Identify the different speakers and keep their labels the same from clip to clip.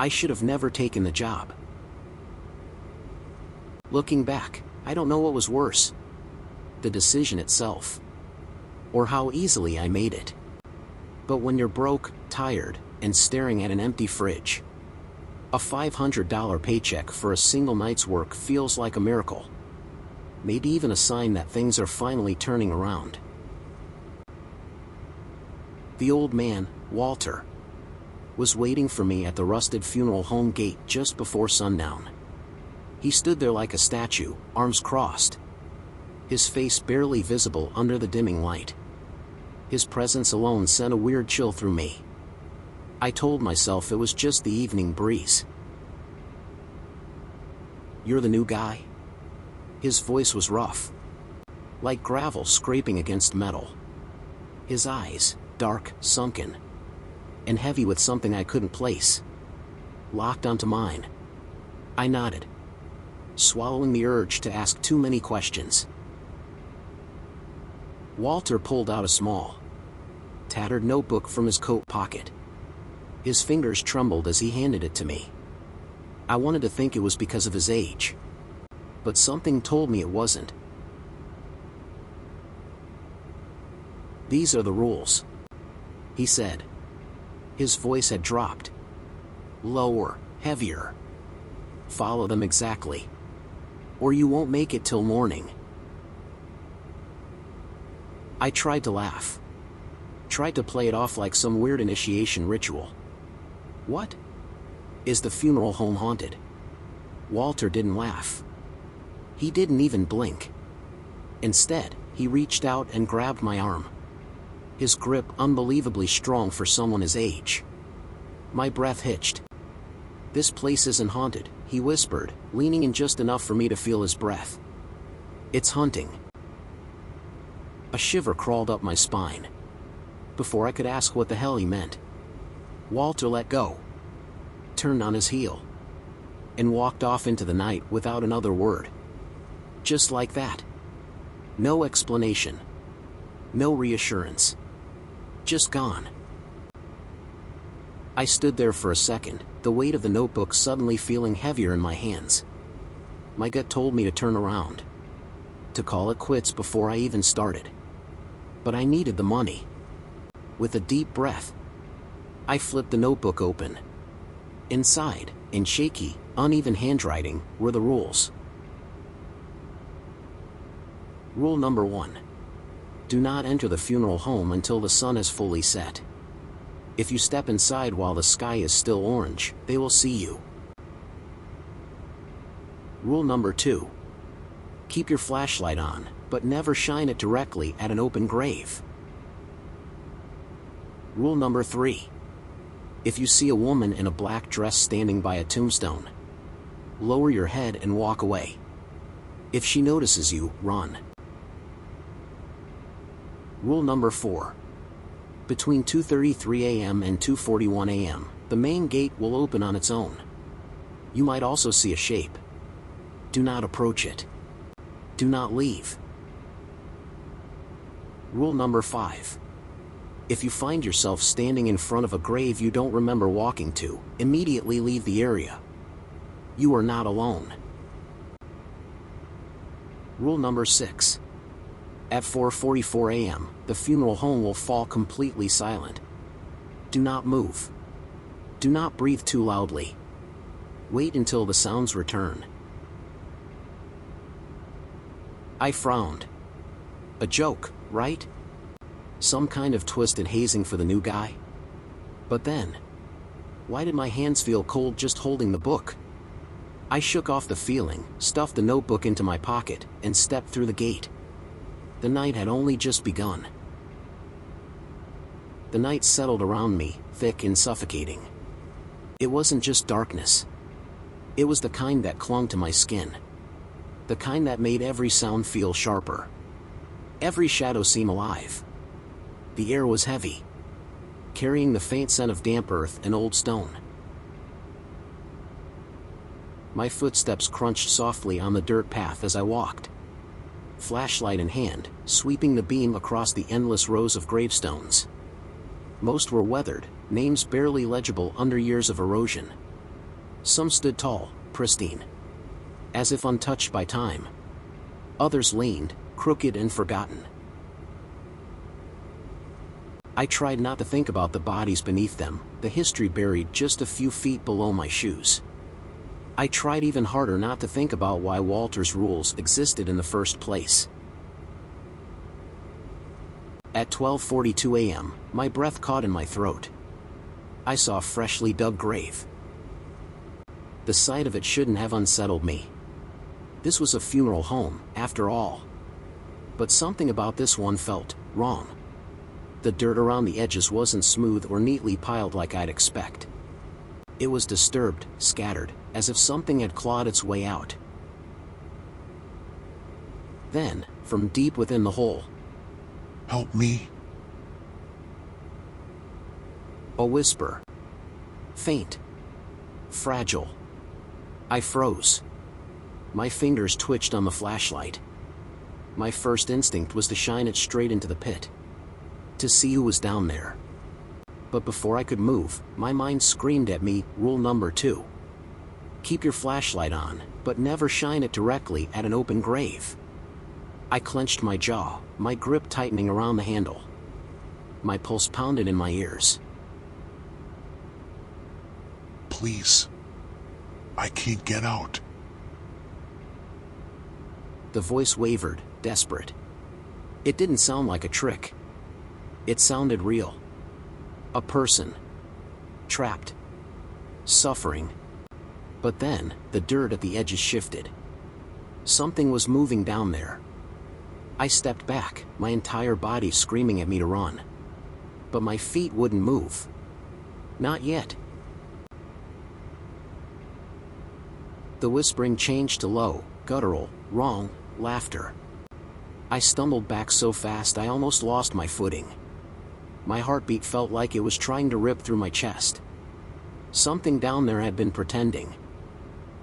Speaker 1: I should have never taken the job. Looking back, I don't know what was worse. The decision itself. Or how easily I made it. But when you're broke, tired, and staring at an empty fridge, a $500 paycheck for a single night's work feels like a miracle. Maybe even a sign that things are finally turning around. The old man, Walter, was waiting for me at the rusted funeral home gate just before sundown. He stood there like a statue, arms crossed, his face barely visible under the dimming light. His presence alone sent a weird chill through me. I told myself it was just the evening breeze. "You're the new guy?" His voice was rough, like gravel scraping against metal. His eyes, dark, sunken, and heavy with something I couldn't place, locked onto mine. I nodded, swallowing the urge to ask too many questions. Walter pulled out a small, tattered notebook from his coat pocket. His fingers trembled as he handed it to me. I wanted to think it was because of his age, but something told me it wasn't. "These are the rules," he said. His voice had dropped. Lower, heavier. "Follow them exactly, or you won't make it till morning." I tried to laugh. Tried to play it off like some weird initiation ritual. "What? Is the funeral home haunted?" Walter didn't laugh. He didn't even blink. Instead, he reached out and grabbed my arm. His grip unbelievably strong for someone his age. My breath hitched. "This place isn't haunted," he whispered, leaning in just enough for me to feel his breath. "It's hunting." A shiver crawled up my spine. Before I could ask what the hell he meant, Walter let go, turned on his heel, and walked off into the night without another word. Just like that. No explanation. No reassurance. Just gone. I stood there for a second, the weight of the notebook suddenly feeling heavier in my hands. My gut told me to turn around, to call it quits before I even started. But I needed the money. With a deep breath, I flipped the notebook open. Inside, in shaky, uneven handwriting, were the rules. Rule number 1. Do not enter the funeral home until the sun has fully set. If you step inside while the sky is still orange, they will see you. Rule number 2. Keep your flashlight on, but never shine it directly at an open grave. Rule number 3. If you see a woman in a black dress standing by a tombstone, lower your head and walk away. If she notices you, run. Rule number 4. Between 2:33 a.m. and 2:41 a.m., the main gate will open on its own. You might also see a shape. Do not approach it. Do not leave. Rule number 5. If you find yourself standing in front of a grave you don't remember walking to, immediately leave the area. You are not alone. Rule number 6. At 4:44 a.m., the funeral home will fall completely silent. Do not move. Do not breathe too loudly. Wait until the sounds return. I frowned. A joke, right? Some kind of twisted hazing for the new guy? But then, why did my hands feel cold just holding the book? I shook off the feeling, stuffed the notebook into my pocket, and stepped through the gate. The night had only just begun. The night settled around me, thick and suffocating. It wasn't just darkness. It was the kind that clung to my skin. The kind that made every sound feel sharper. Every shadow seem alive. The air was heavy, carrying the faint scent of damp earth and old stone. My footsteps crunched softly on the dirt path as I walked, flashlight in hand, sweeping the beam across the endless rows of gravestones. Most were weathered, names barely legible under years of erosion. Some stood tall, pristine, as if untouched by time. Others leaned, crooked and forgotten. I tried not to think about the bodies beneath them, the history buried just a few feet below my shoes. I tried even harder not to think about why Walter's rules existed in the first place. At 12:42 a.m., my breath caught in my throat. I saw a freshly dug grave. The sight of it shouldn't have unsettled me. This was a funeral home, after all. But something about this one felt wrong. The dirt around the edges wasn't smooth or neatly piled like I'd expect. It was disturbed, scattered, as if something had clawed its way out. Then, from deep within the hole,
Speaker 2: "Help me."
Speaker 1: A whisper. Faint. Fragile. I froze. My fingers twitched on the flashlight. My first instinct was to shine it straight into the pit, to see who was down there. But before I could move, my mind screamed at me, rule number 2. Keep your flashlight on, but never shine it directly at an open grave. I clenched my jaw, my grip tightening around the handle. My pulse pounded in my ears.
Speaker 2: "Please. I can't get out."
Speaker 1: The voice wavered, desperate. It didn't sound like a trick. It sounded real. A person. Trapped. Suffering. But then, the dirt at the edges shifted. Something was moving down there. I stepped back, my entire body screaming at me to run. But my feet wouldn't move. Not yet. The whispering changed to low, guttural, wrong, laughter. I stumbled back so fast I almost lost my footing. My heartbeat felt like it was trying to rip through my chest. Something down there had been pretending.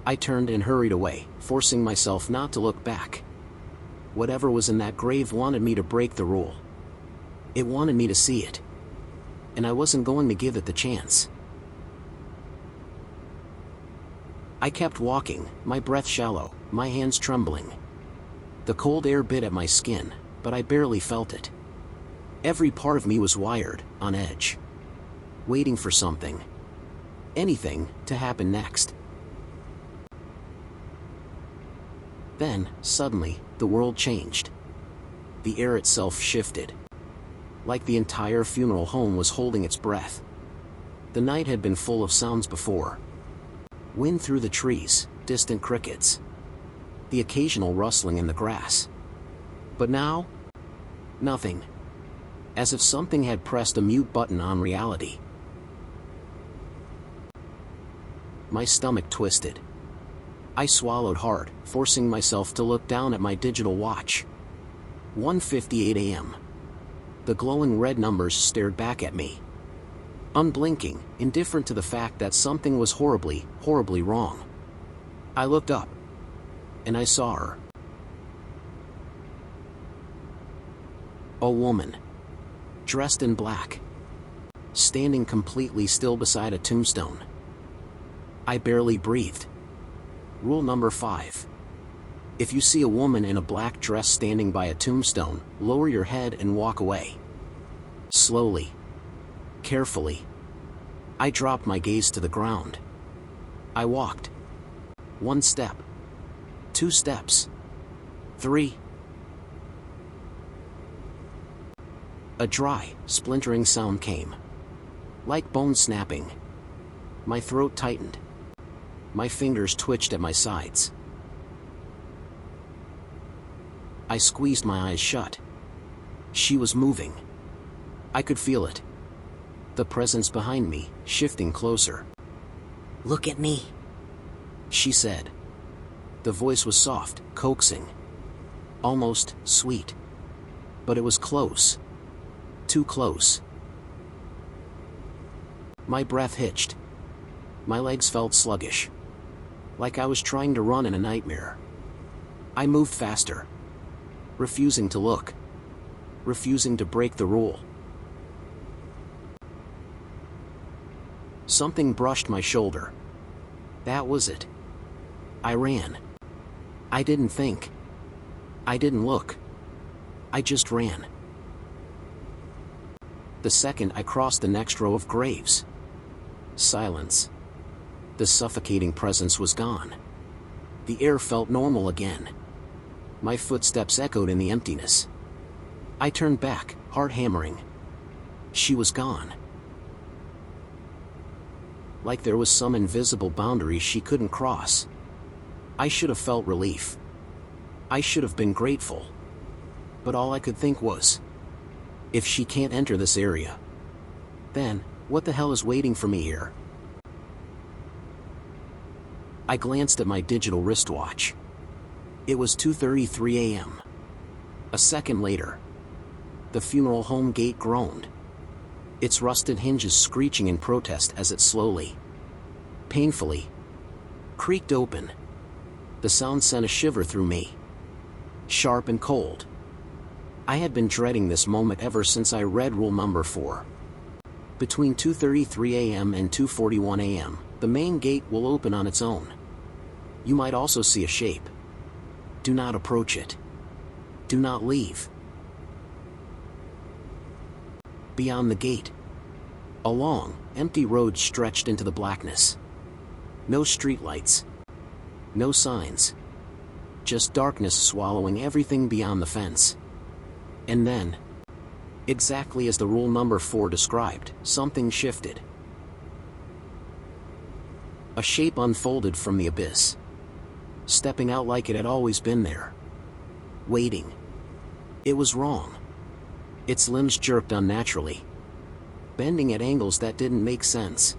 Speaker 1: I turned and hurried away, forcing myself not to look back. Whatever was in that grave wanted me to break the rule. It wanted me to see it. And I wasn't going to give it the chance. I kept walking, my breath shallow, my hands trembling. The cold air bit at my skin, but I barely felt it. Every part of me was wired, on edge. Waiting for something. Anything, to happen next. Then, suddenly, the world changed. The air itself shifted. Like the entire funeral home was holding its breath. The night had been full of sounds before. Wind through the trees, distant crickets. The occasional rustling in the grass. But now? Nothing. As if something had pressed a mute button on reality. My stomach twisted. I swallowed hard, forcing myself to look down at my digital watch. 1:58 a.m. The glowing red numbers stared back at me. Unblinking, indifferent to the fact that something was horribly, horribly wrong. I looked up. And I saw her. A woman. Dressed in black. Standing completely still beside a tombstone. I barely breathed. Rule number 5. If you see a woman in a black dress standing by a tombstone, lower your head and walk away. Slowly. Carefully. I dropped my gaze to the ground. I walked. 1 step. 2 steps. 3. A dry, splintering sound came. Like bone snapping. My throat tightened. My fingers twitched at my sides. I squeezed my eyes shut. She was moving. I could feel it. The presence behind me, shifting closer.
Speaker 3: "Look at me,"
Speaker 1: she said. The voice was soft, coaxing. Almost sweet. But it was close. Too close. My breath hitched. My legs felt sluggish. Like I was trying to run in a nightmare. I moved faster. Refusing to look. Refusing to break the rule. Something brushed my shoulder. That was it. I ran. I didn't think. I didn't look. I just ran. The second I crossed the next row of graves. Silence. The suffocating presence was gone. The air felt normal again. My footsteps echoed in the emptiness. I turned back, heart hammering. She was gone. Like there was some invisible boundary she couldn't cross. I should have felt relief. I should have been grateful. But all I could think was, if she can't enter this area, then what the hell is waiting for me here? I glanced at my digital wristwatch. It was 2:33 a.m. A second later, the funeral home gate groaned, its rusted hinges screeching in protest as it slowly, painfully, creaked open. The sound sent a shiver through me, sharp and cold. I had been dreading this moment ever since I read rule number 4. Between 2:33 a.m. and 2:41 a.m., the main gate will open on its own. You might also see a shape. Do not approach it. Do not leave. Beyond the gate, a long, empty road stretched into the blackness. No streetlights. No signs. Just darkness swallowing everything beyond the fence. And then, exactly as the rule number 4 described, something shifted. A shape unfolded from the abyss, stepping out like it had always been there. Waiting. It was wrong. Its limbs jerked unnaturally, bending at angles that didn't make sense.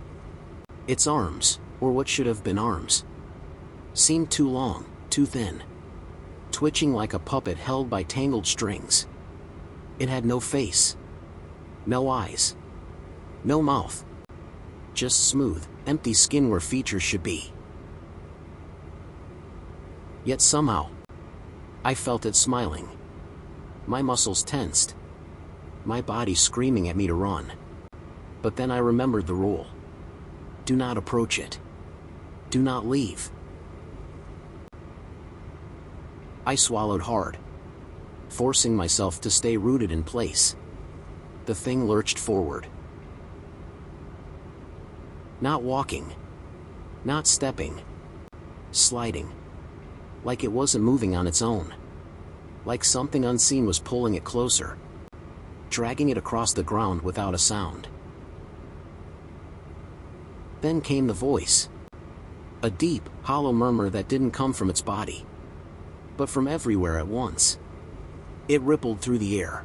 Speaker 1: Its arms, or what should have been arms, seemed too long, too thin, twitching like a puppet held by tangled strings. It had no face, no eyes, no mouth, just smooth, empty skin where features should be. Yet somehow, I felt it smiling. My muscles tensed, my body screaming at me to run. But then I remembered the rule. Do not approach it. Do not leave. I swallowed hard, forcing myself to stay rooted in place. The thing lurched forward. Not walking. Not stepping. Sliding. Like it wasn't moving on its own. Like something unseen was pulling it closer, dragging it across the ground without a sound. Then came the voice. A deep, hollow murmur that didn't come from its body, but from everywhere at once. It rippled through the air,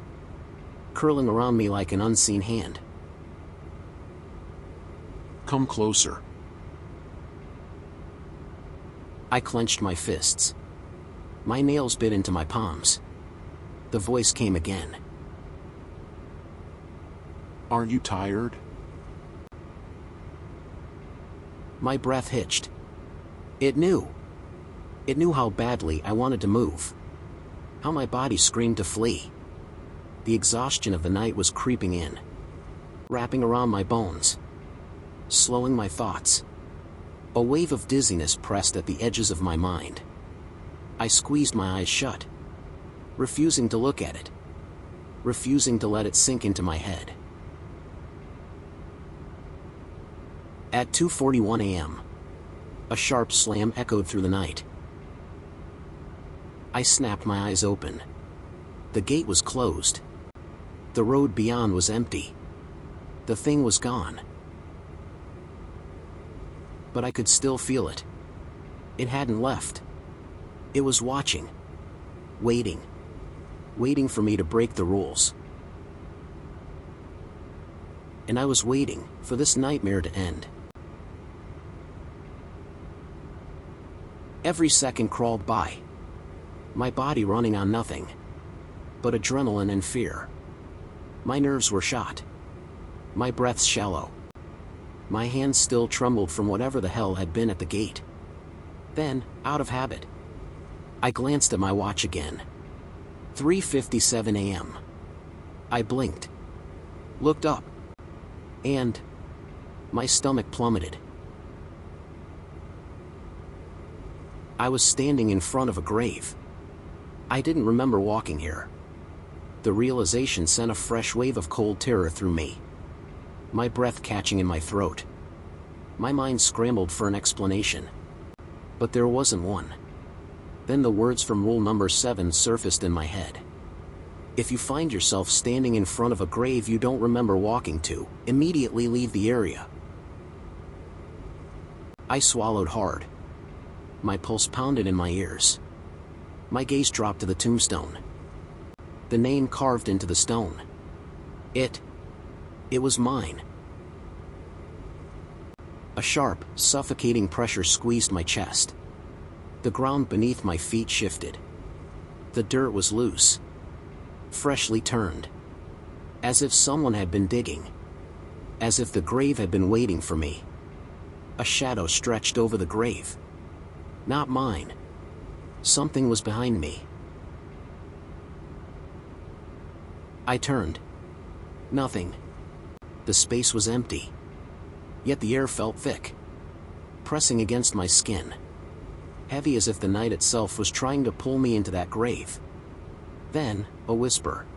Speaker 1: curling around me like an unseen hand.
Speaker 2: Come closer.
Speaker 1: I clenched my fists. My nails bit into my palms. The voice came again.
Speaker 2: Aren't you tired?
Speaker 1: My breath hitched. It knew. It knew how badly I wanted to move. How my body screamed to flee. The exhaustion of the night was creeping in, wrapping around my bones, slowing my thoughts. A wave of dizziness pressed at the edges of my mind. I squeezed my eyes shut, refusing to look at it, refusing to let it sink into my head. At 2:41 a.m., a sharp slam echoed through the night. I snapped my eyes open. The gate was closed. The road beyond was empty. The thing was gone. But I could still feel it. It hadn't left. It was watching. Waiting. Waiting for me to break the rules. And I was waiting for this nightmare to end. Every second crawled by, my body running on nothing but adrenaline and fear. My nerves were shot, my breath shallow. My hands still trembled from whatever the hell had been at the gate. Then, out of habit, I glanced at my watch again. 3:57 a.m. I blinked, looked up, and my stomach plummeted. I was standing in front of a grave. I didn't remember walking here. The realization sent a fresh wave of cold terror through me, my breath catching in my throat. My mind scrambled for an explanation, but there wasn't one. Then the words from rule number 7 surfaced in my head. If you find yourself standing in front of a grave you don't remember walking to, immediately leave the area. I swallowed hard. My pulse pounded in my ears. My gaze dropped to the tombstone. The name carved into the stone. It was mine. A sharp, suffocating pressure squeezed my chest. The ground beneath my feet shifted. The dirt was loose, freshly turned, as if someone had been digging, as if the grave had been waiting for me. A shadow stretched over the grave. Not mine. Something was behind me. I turned. Nothing. The space was empty. Yet the air felt thick, pressing against my skin, heavy as if the night itself was trying to pull me into that grave. Then, a whisper,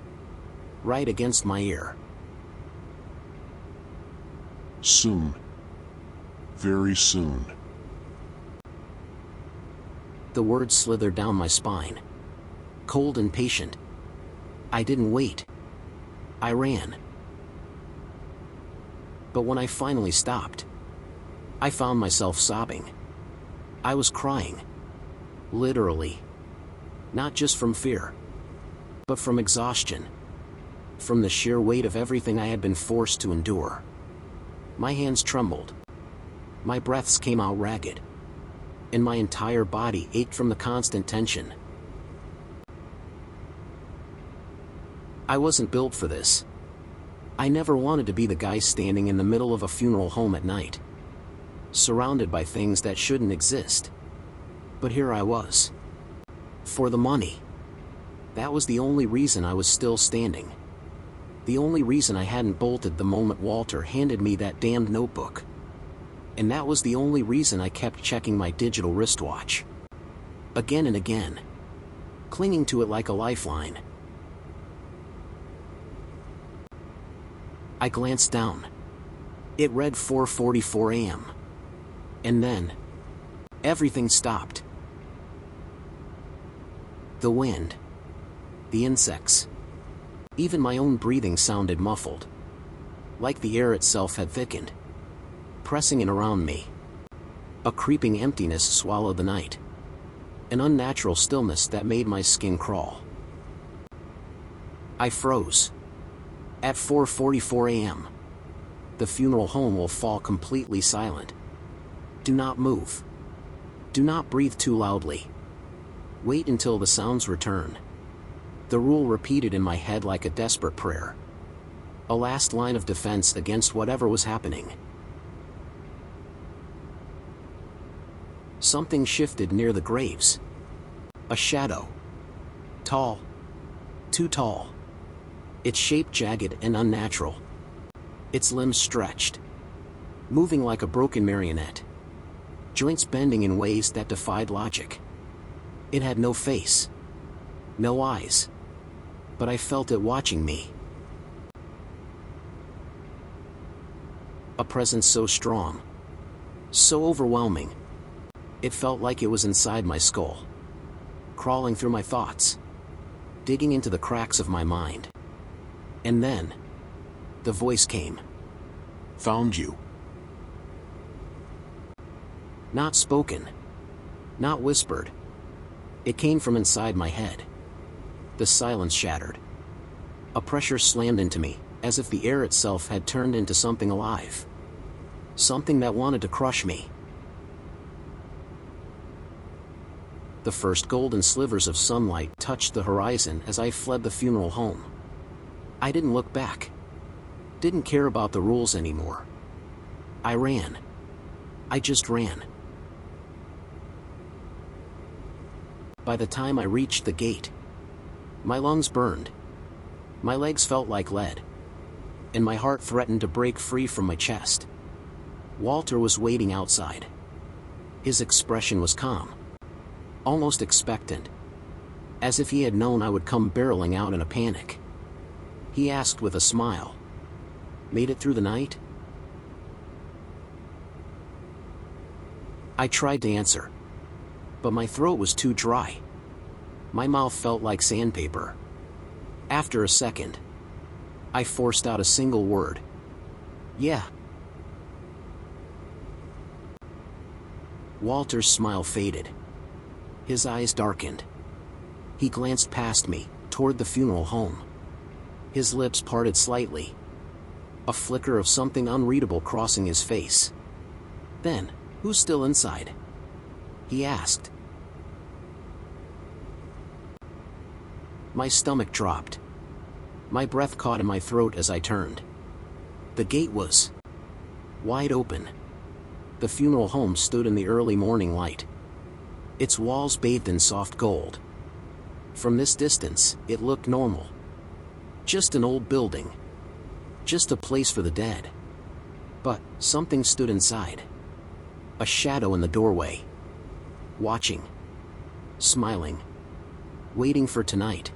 Speaker 1: right against my ear.
Speaker 2: Soon. Very soon.
Speaker 1: The words slithered down my spine, cold and patient. I didn't wait. I ran. But when I finally stopped, I found myself sobbing. I was crying. Literally. Not just from fear, but from exhaustion. From the sheer weight of everything I had been forced to endure. My hands trembled. My breaths came out ragged. And my entire body ached from the constant tension. I wasn't built for this. I never wanted to be the guy standing in the middle of a funeral home at night, surrounded by things that shouldn't exist. But here I was. For the money. That was the only reason I was still standing. The only reason I hadn't bolted the moment Walter handed me that damned notebook. And that was the only reason I kept checking my digital wristwatch. Again and again. Clinging to it like a lifeline. I glanced down. It read 4:44 a.m. And then, everything stopped. The wind. The insects. Even my own breathing sounded muffled. Like the air itself had thickened, pressing in around me. A creeping emptiness swallowed the night. An unnatural stillness that made my skin crawl. I froze. At 4:44 a.m., the funeral home will fall completely silent. Do not move. Do not breathe too loudly. Wait until the sounds return. The rule repeated in my head like a desperate prayer. A last line of defense against whatever was happening. Something shifted near the graves. A shadow. Tall. Too tall. Its shape jagged and unnatural. Its limbs stretched, moving like a broken marionette. Joints bending in ways that defied logic. It had no face. No eyes. But I felt it watching me. A presence so strong. So overwhelming. It felt like it was inside my skull. Crawling through my thoughts. Digging into the cracks of my mind. And then, the voice came.
Speaker 2: Found you.
Speaker 1: Not spoken. Not whispered. It came from inside my head. The silence shattered. A pressure slammed into me, as if the air itself had turned into something alive. Something that wanted to crush me. The first golden slivers of sunlight touched the horizon as I fled the funeral home. I didn't look back. Didn't care about the rules anymore. I ran. I just ran. By the time I reached the gate, my lungs burned. My legs felt like lead. And my heart threatened to break free from my chest. Walter was waiting outside. His expression was calm. almost expectant, as if he had known I would come barreling out in a panic. He asked with a smile, "Made it through the night?" I tried to answer, but my throat was too dry. My mouth felt like sandpaper. After a second, I forced out a single word. "Yeah." Walter's smile faded. His eyes darkened. He glanced past me, toward the funeral home. His lips parted slightly, a flicker of something unreadable crossing his face. Then, "Who's still inside?" he asked. My stomach dropped. My breath caught in my throat as I turned. The gate was wide open. The funeral home stood in the early morning light, its walls bathed in soft gold. From this distance, it looked normal. Just an old building. Just a place for the dead. But something stood inside. A shadow in the doorway. Watching. Smiling. Waiting for tonight.